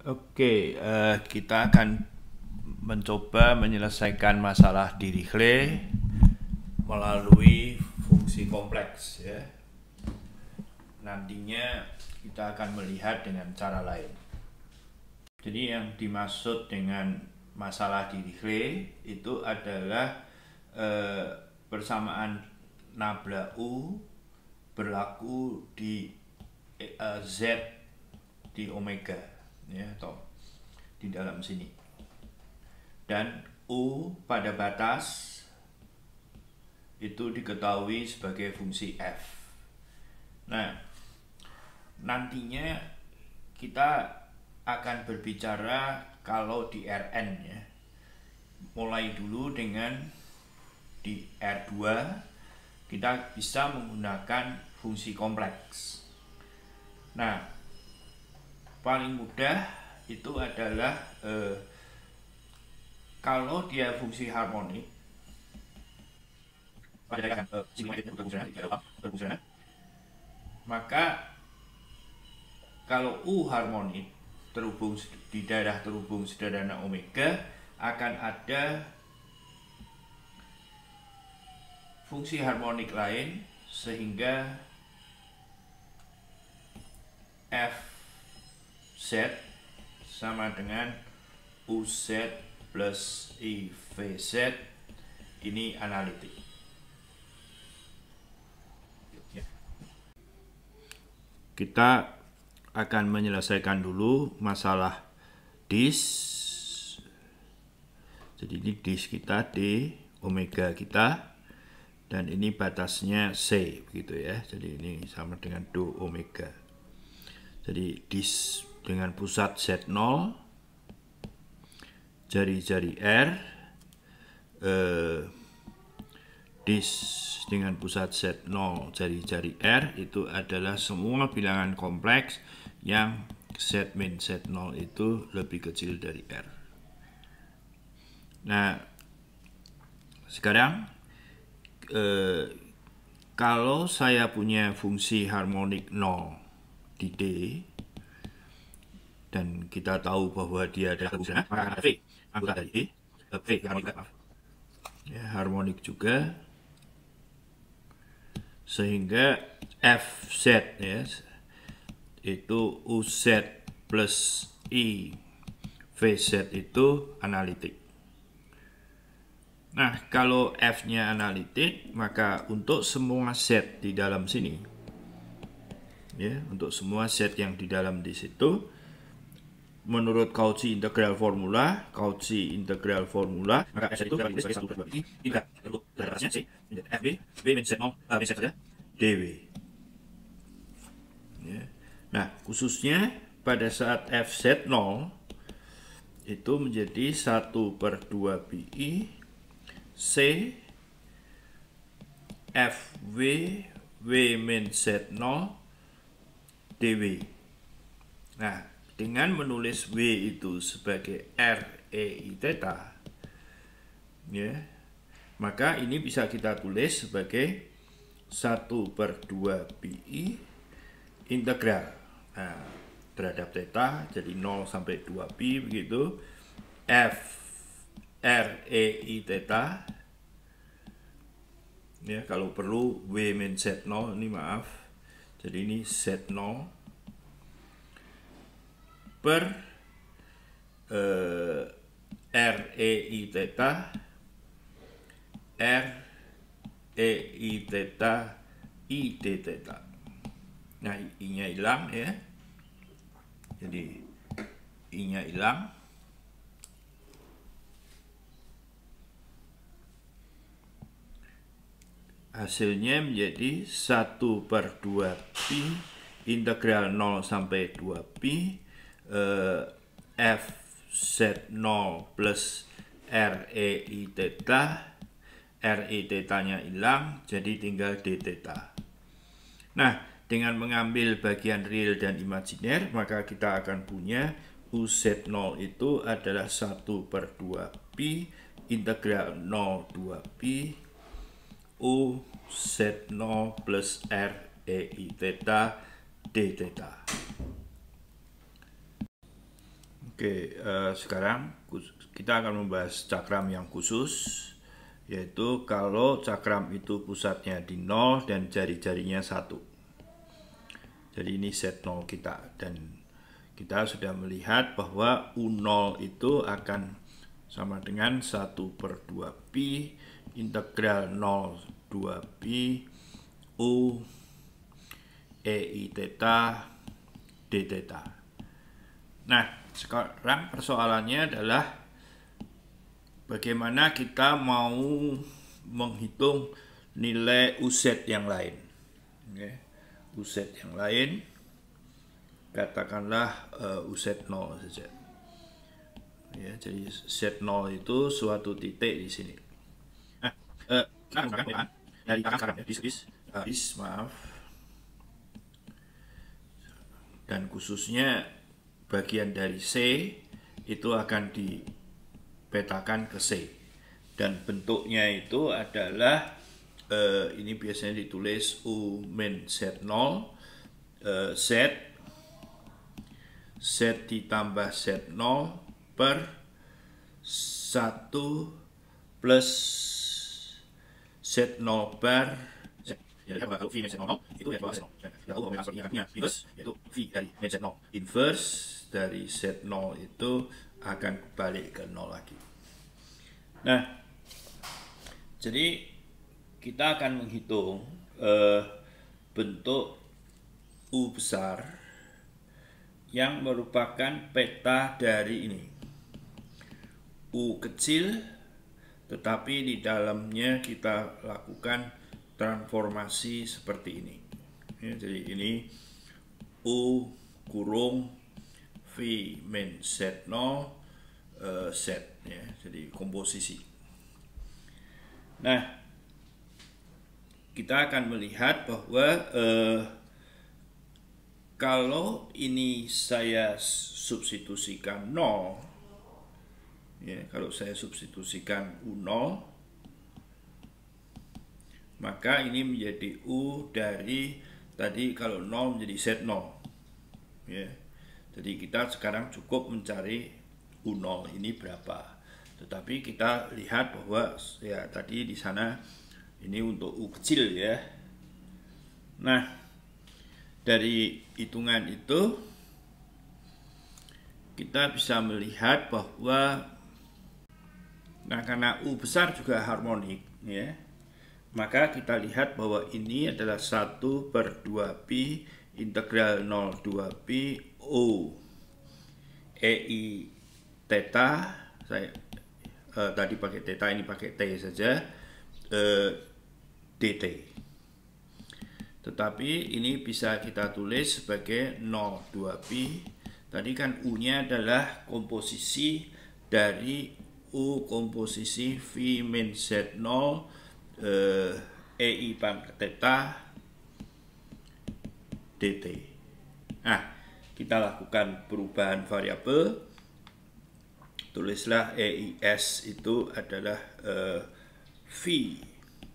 Oke, kita akan mencoba menyelesaikan masalah Dirichlet melalui fungsi kompleks ya. Nantinya kita akan melihat dengan cara lain. Jadi yang dimaksud dengan masalah Dirichlet itu adalah persamaan nabla U berlaku di Z di omega ya, atau di dalam sini, dan U pada batas itu diketahui sebagai fungsi f. Nah, nantinya kita akan berbicara kalau di Rn ya, mulai dulu dengan di R2 kita bisa menggunakan fungsi kompleks. Nah, paling mudah itu adalah kalau dia fungsi harmonik pada maka kalau U harmonik terhubung di daerah terhubung sederhana omega akan ada fungsi harmonik lain sehingga Fz sama dengan UZ plus IVZ ini analitik. Kita akan menyelesaikan dulu masalah dis. Jadi ini dis kita D, omega kita, dan ini batasnya C begitu ya. Jadi ini sama dengan do omega. Jadi dis dengan pusat Z0, jari-jari R, dis dengan pusat Z0, jari-jari R itu adalah semua bilangan kompleks yang Z min Z0 itu lebih kecil dari R. Nah, sekarang kalau saya punya fungsi harmonik 0 di D dan kita tahu bahwa dia adalah fungsional, maka ada V anggota dari D, V harmonik, ya, harmonik juga, sehingga Fz ya itu UZ plus I VZ itu analitik. Nah, kalau F-nya analitik, maka untuk semua Z di dalam sini, ya, untuk semua Z yang di dalam di situ, menurut Cauchy integral formula, maka Fz itu dapat ditulis sebagai 1/2 pi integral lalu batasnya C Fb V min Z0 VZ saja dV. Ya. Nah, khususnya pada saat Fz0 itu menjadi 1/2 pi C Fv V min Z0 dV. Nah, dengan menulis W itu sebagai REI theta, ya, maka ini bisa kita tulis sebagai 1/2 pi integral terhadap theta, jadi 0 sampai 2 pi begitu, F REI theta, ya, kalau perlu W min Z0 ini maaf, jadi ini Z0 per REI theta ID theta. Nah, I-nya hilang ya, jadi I-nya hilang. Hasilnya menjadi 1/2 pi integral 0 sampai 2 pi Fz0 plus REI theta. RE theta-nya hilang, jadi tinggal D theta. Nah, dengan mengambil bagian real dan imajiner, maka kita akan punya UZ0 itu adalah 1/2 pi integral 0 2 pi UZ0 plus REI theta D theta. Sekarang kita akan membahas cakram yang khusus, yaitu kalau cakram itu pusatnya di 0 dan jari-jarinya 1. Jadi ini set 0 kita, dan kita sudah melihat bahwa U0 itu akan sama dengan 1/2 pi integral 0 2 pi U EI theta d theta. Nah, sekarang persoalannya adalah bagaimana kita mau menghitung nilai UZ yang lain. UZ yang lain, katakanlah UZ0 saja. Ya, jadi Z0 itu suatu titik di sini. Nah, dari sekarang maaf. Dan khususnya bagian dari C itu akan dipetakan ke C, dan bentuknya itu adalah ini biasanya ditulis U min Z0 Z ditambah Z0 per 1 plus Z0 bar. Ya, kalau V min Z0 itu ya Z0. Inverse yaitu V dari min Z0. Inverse dari Z0 itu akan balik ke 0 lagi. Nah, jadi kita akan menghitung bentuk U besar yang merupakan peta dari ini. U kecil, tetapi di dalamnya kita lakukan transformasi seperti ini. Ya, jadi ini U kurung V min Z0 Z, ya, jadi komposisi. Nah, kita akan melihat bahwa kalau ini saya substitusikan 0, ya, kalau saya substitusikan U0, maka ini menjadi U dari tadi, kalau 0 menjadi Z0. Ya. Jadi kita sekarang cukup mencari U0 ini berapa. Tetapi kita lihat bahwa ya tadi di sana ini untuk U kecil, ya. Nah, dari hitungan itu kita bisa melihat bahwa karena U besar juga harmonik, ya, maka kita lihat bahwa ini adalah 1/2 pi integral 0,2 pi O EI theta. Saya tadi pakai theta, ini pakai T saja, dt. Tetapi ini bisa kita tulis sebagai 0,2 pi. Tadi kan U-nya adalah komposisi dari U komposisi V min Z0 EI pangkat theta dt. Nah, kita lakukan perubahan variabel. Tulislah EIS itu adalah V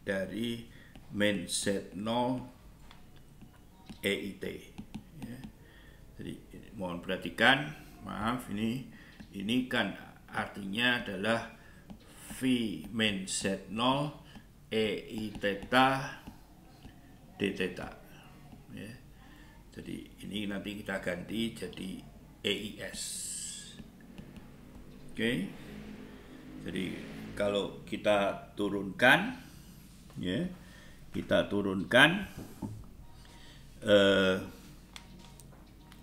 dari min Z0 EIT. Ya. Jadi mohon perhatikan, maaf, ini kan artinya adalah V min Z0 EI theta d theta. Ya. Jadi ini nanti kita ganti jadi EIS. Oke. Jadi kalau kita turunkan, ya, kita turunkan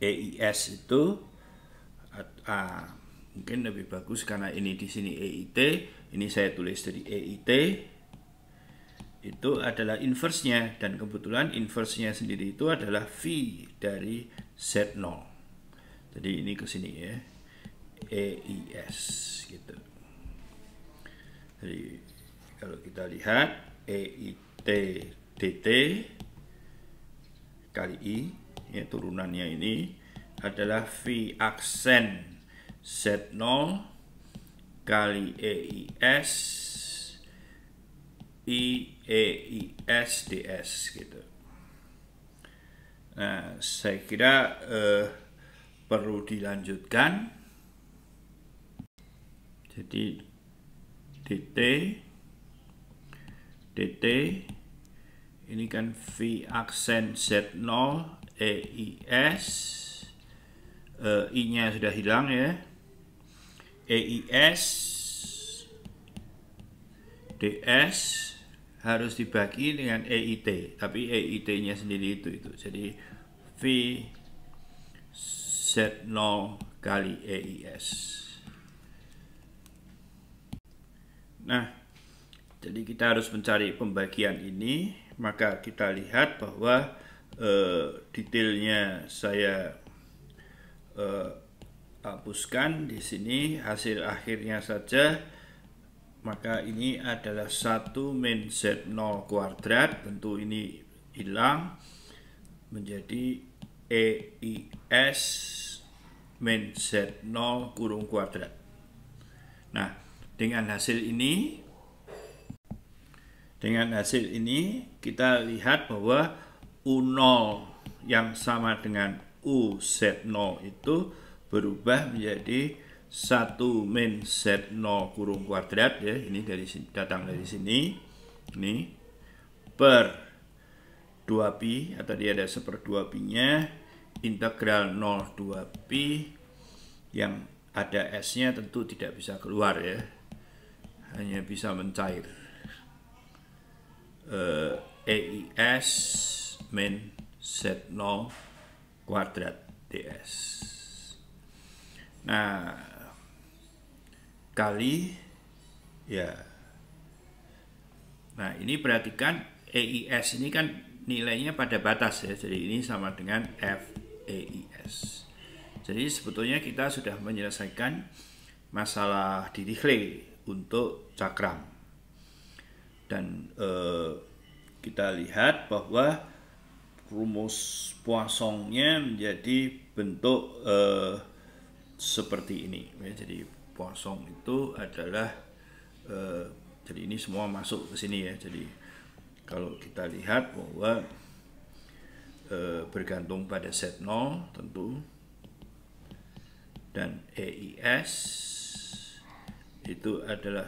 EIS itu mungkin lebih bagus karena ini di sini EIT, ini saya tulis dari EIT. Itu adalah inverse-nya, dan kebetulan inverse-nya sendiri itu adalah V dari Z0. Jadi ini ke sini, ya, EIS gitu. Jadi kalau kita lihat EIT dt kali I, ya, turunannya ini adalah V aksen Z0 kali EIS I EIS ds gitu. Nah, saya kira perlu dilanjutkan, Jadi dt ini kan V aksen Z0 EIS, I nya sudah hilang ya, EIS DS harus dibagi dengan EIT, tapi EIT nya sendiri itu jadi V Z0 kali EIS. Nah, jadi kita harus mencari pembagian ini. Maka kita lihat bahwa detailnya saya hapuskan di sini, hasil akhirnya saja. Maka ini adalah 1 min Z0 kuadrat, tentu ini hilang, menjadi EIS min Z0 kurung kuadrat. Nah, dengan hasil ini kita lihat bahwa U0 yang sama dengan UZ0 itu berubah menjadi 1 min Z0 kurung kuadrat ya, ini datang dari sini, ini per 2pi, atau dia ada 1/2 pi nya, integral 0 2pi, yang ada S nya tentu tidak bisa keluar ya, hanya bisa mencair. EIS min Z0 kuadrat DS. Nah, kali ya. Nah, ini perhatikan EIS ini kan nilainya pada batas ya. Jadi ini sama dengan FEIS. Jadi sebetulnya kita sudah menyelesaikan masalah Dirichlet untuk cakram. Dan kita lihat bahwa rumus Poissonnya menjadi bentuk seperti ini. Jadi Poisson itu adalah jadi ini semua masuk ke sini ya. Jadi kalau kita lihat bahwa bergantung pada Z0 tentu, dan EIS itu adalah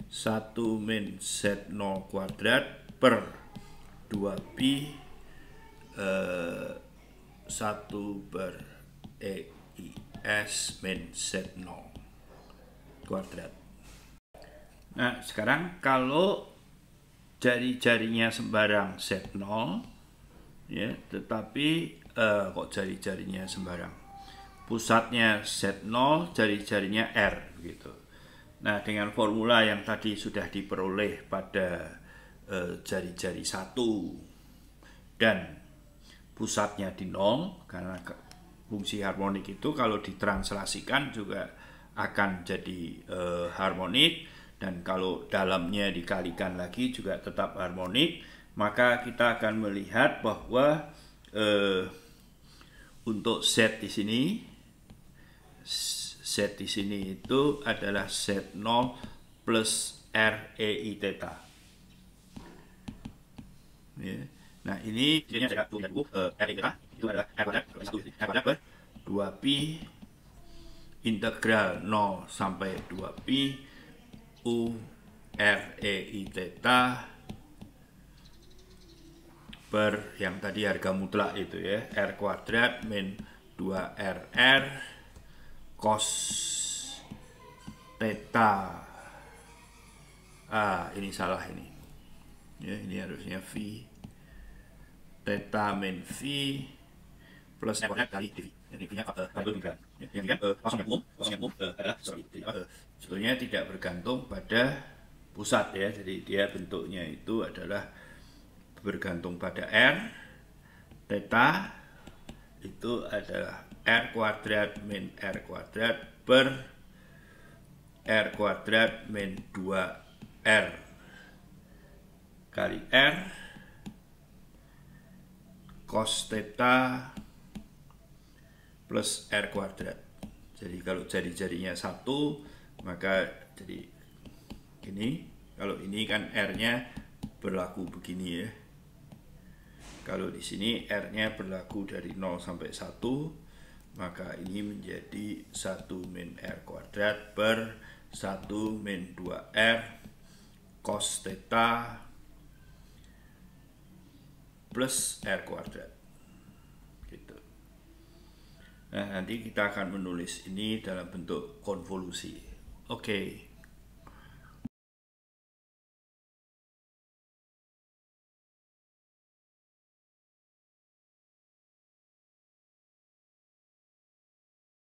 1 min Z0 kuadrat per 2pi 1 per EIS min Z0 kuadrat. Nah, sekarang kalau jari-jarinya sembarang Z0 ya, tetapi kok jari-jarinya sembarang, pusatnya Z0, jari-jarinya R begitu. Nah, dengan formula yang tadi sudah diperoleh pada jari-jari 1 dan pusatnya di 0, karena fungsi harmonik itu kalau ditranslasikan juga akan jadi harmonik, dan kalau dalamnya dikalikan lagi juga tetap harmonik, maka kita akan melihat bahwa untuk Z di sini itu adalah Z0 plus REI theta. Ya. Nah, ini REI theta itu adalah R kuadrat per 2pi integral 0 sampai 2pi U REI theta per yang tadi harga mutlak itu ya, R kuadrat min 2RR cos theta. Ini salah ini ya, ini harusnya V theta min V plus R kuadrat kali dV. Ini V nya karbohidrat yang kan kosongnya umum adalah sebetulnya tidak bergantung pada pusat ya, jadi dia bentuknya itu adalah bergantung pada R. Theta itu adalah R kuadrat min R kuadrat per R kuadrat min 2R kali R cos theta plus R kuadrat. Jadi kalau jari-jarinya 1, maka jadi ini, kalau ini kan R-nya berlaku begini ya. Kalau di sini R-nya berlaku dari 0 sampai 1, maka ini menjadi 1 min R kuadrat per 1 min 2R cos theta plus R kuadrat gitu. Nah, nanti kita akan menulis ini dalam bentuk konvolusi. Oke.